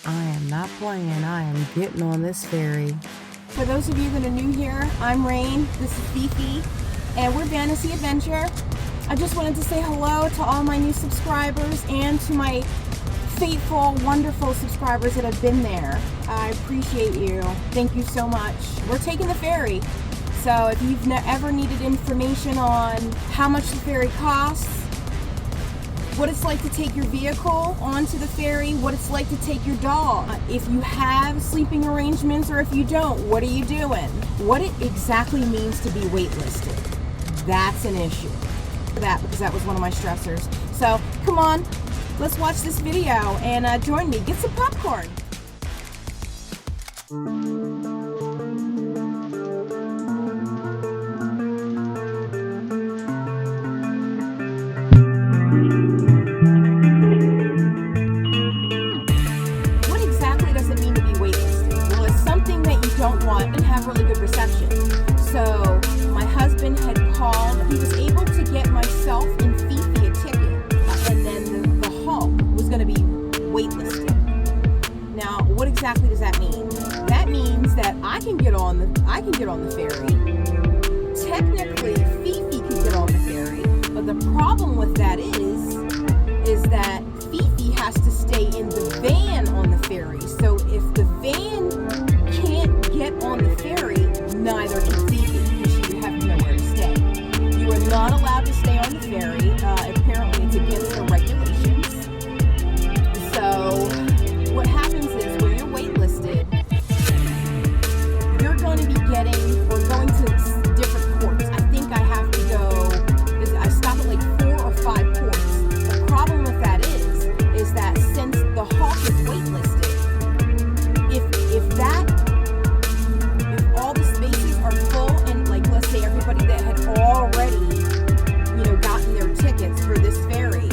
I am not playing. I am getting on this ferry. For those of you that are new here, I'm Rain, this is Fifi, and we're Fantasy Adventure. I just wanted to say hello to all my new subscribers and to my faithful, wonderful subscribers that have been there. I appreciate you. Thank you so much. We're taking the ferry. So if you've ever needed information on how much the ferry costs, what it's like to take your vehicle onto the ferry, what it's like to take your dog, if you have sleeping arrangements or if you don't, what are you doing? What it exactly means to be waitlisted. That's an issue. Because that was one of my stressors. So come on, let's watch this video and join me. Get some popcorn. What exactly does it mean to be waitlisted? Well, it's something that you don't want and have really good reception. So my husband had called. He was able to get myself and Fifi a ticket, and then the Hulk was going to be waitlisted. Now, what exactly does that mean? That means that I can get on the ferry. Technically, Fifi can get on the ferry, but the problem with that is that Fifi has to stay in the van on the ferry. So if the van can't get on the ferry, neither can Fifi, because she would have nowhere to stay. You are not allowed to stay on the ferry. Apparently, it's against the regulations. So what happens is when you're waitlisted, you're going to be going to different ports. I think I have to go. I stop at like 4 or 5 ports. The problem with that is that since the Hawk is waitlisted, if all the spaces are full, and like let's say everybody that had already gotten their tickets for this ferry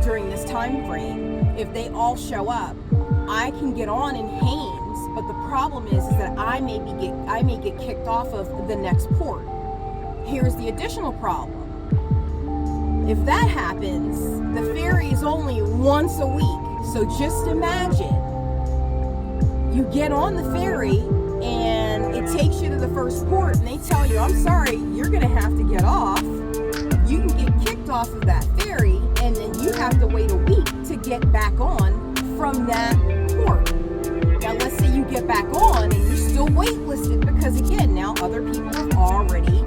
during this time frame, if they all show up, I can get on in Haines, but the problem is that I may get kicked off of the next port. Here's the additional problem. If that happens, the ferry is only once a week. So just imagine you get on the ferry and it takes you to the first port and they tell you, I'm sorry, you're going to have to get off. You can get kicked off of that ferry and then you have to wait a week to get back on from that port. Now let's say you get back on and you're still waitlisted because again, now other people have already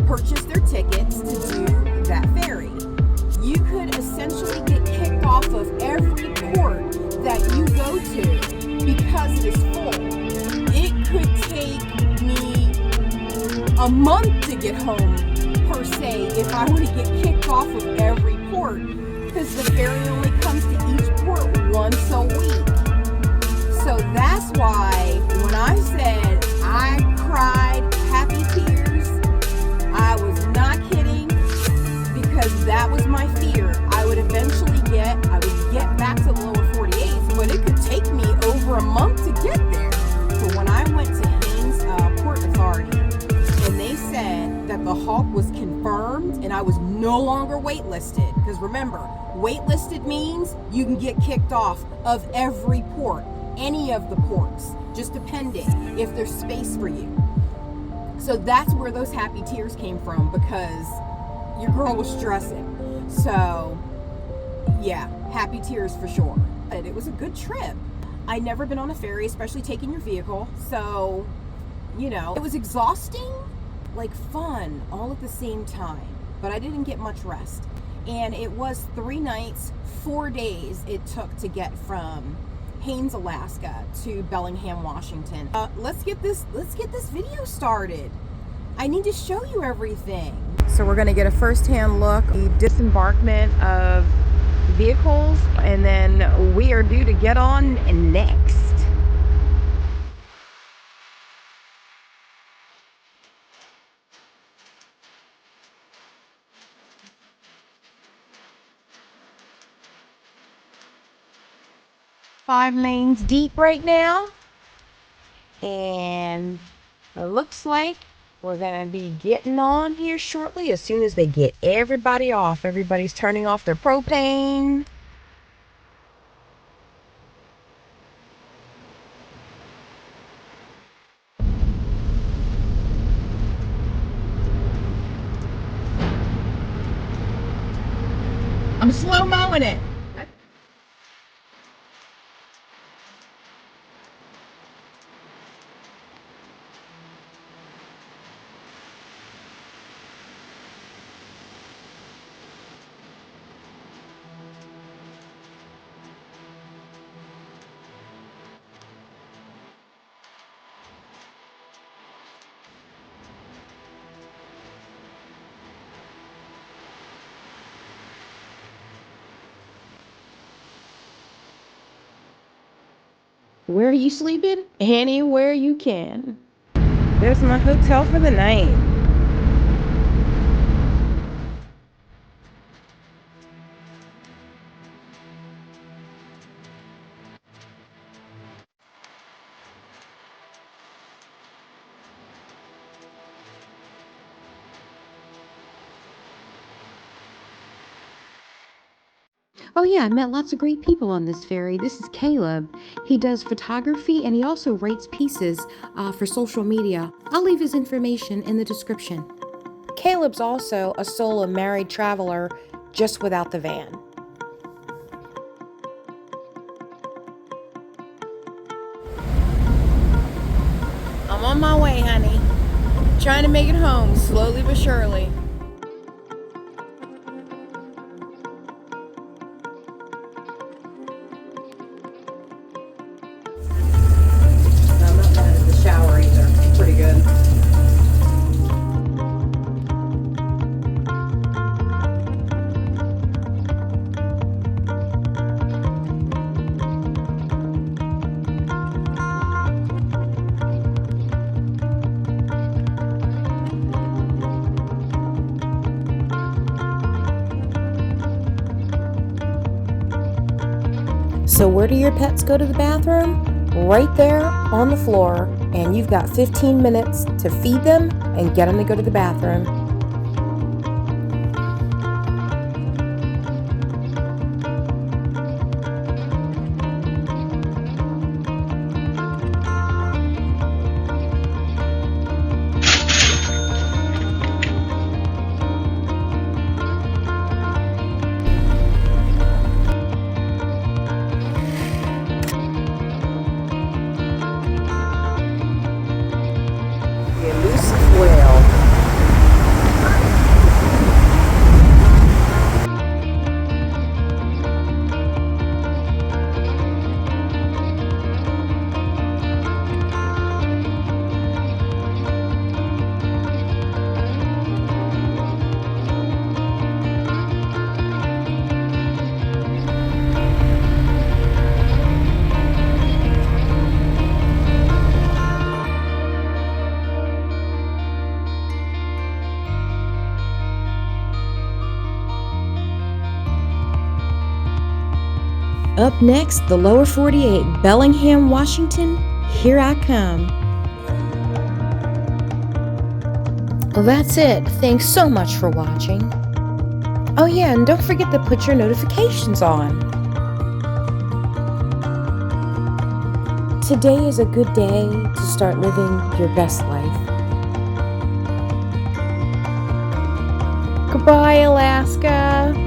purchased their tickets to do that ferry. You could essentially get kicked off of every port that you go to because it is full. It could take me a month to get home, per se, if I were to get kicked off of every port, because the ferry only comes to each port once a week. So that's why when I said I cried happy tears, I was not kidding, because that was my fear. I would eventually get back to the lower 48s, but it could take me over a month to get there. So when I went to Haines Port Authority and they said that the Hulk was confirmed and I was no longer waitlisted, because remember, waitlisted means you can get kicked off of every port, any of the ports, just depending if there's space for you. So that's where those happy tears came from, because your girl was stressing. So yeah, happy tears for sure. And it was a good trip. I'd never been on a ferry, especially taking your vehicle. So, it was exhausting, like fun, all at the same time. But I didn't get much rest. And it was 3 nights, 4 days it took to get from Haines, Alaska to Bellingham, Washington. Let's get this video started. I need to show you everything. So we're gonna get a first-hand look at the disembarkment of vehicles, and then we are due to get on next. Five lanes deep right now, and it looks like we're gonna be getting on here shortly as soon as they get everybody off. Everybody's turning off their propane. I'm slow-moing it. Where are you sleeping? Anywhere you can. There's my hotel for the night. Oh yeah, I met lots of great people on this ferry. This is Caleb. He does photography and he also writes pieces for social media. I'll leave his information in the description. Caleb's also a solo married traveler, just without the van. I'm on my way, honey. Trying to make it home, slowly but surely. I'm not bad at the shower either. Pretty good. So where do your pets go to the bathroom? Right there on the floor, and you've got 15 minutes to feed them and get them to go to the bathroom. The elusive whale. Up next, the lower 48, Bellingham, Washington. Here I come. Well, that's it. Thanks so much for watching. Oh yeah, and don't forget to put your notifications on. Today is a good day to start living your best life. Goodbye, Alaska.